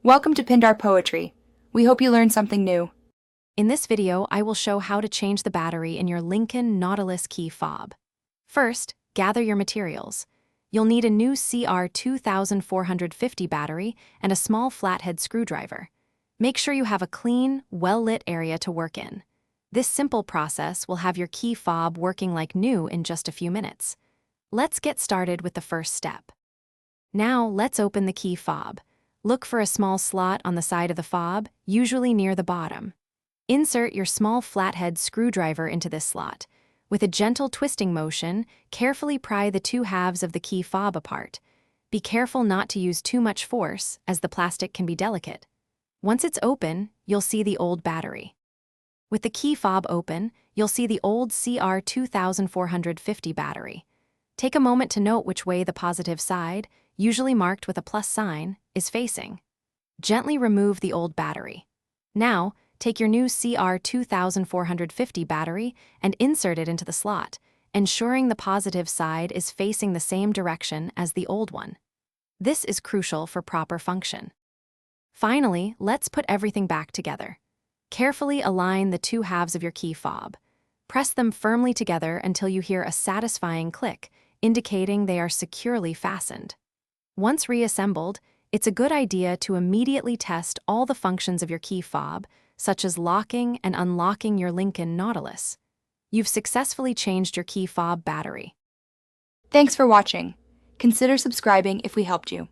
Welcome to Pindar Poetry. We hope you learned something new. In this video, I will show how to change the battery in your Lincoln Nautilus key fob. First, gather your materials. You'll need a new CR2450 battery and a small flathead screwdriver. Make sure you have a clean, well-lit area to work in. This simple process will have your key fob working like new in just a few minutes. Let's get started with the first step. Now, let's open the key fob. Look for a small slot on the side of the fob, usually near the bottom. Insert your small flathead screwdriver into this slot. With a gentle twisting motion, carefully pry the two halves of the key fob apart. Be careful not to use too much force, as the plastic can be delicate. Once it's open, you'll see the old battery. With the key fob open, you'll see the old CR2450 battery. Take a moment to note which way the positive side, usually marked with a plus sign, is facing. Gently remove the old battery. Now, take your new CR2450 battery and insert it into the slot, ensuring the positive side is facing the same direction as the old one. This is crucial for proper function. Finally, let's put everything back together. Carefully align the two halves of your key fob. Press them firmly together until you hear a satisfying click, indicating they are securely fastened. Once reassembled, it's a good idea to immediately test all the functions of your key fob, such as locking and unlocking your Lincoln Nautilus. You've successfully changed your key fob battery. Thanks for watching. Consider subscribing if we helped you.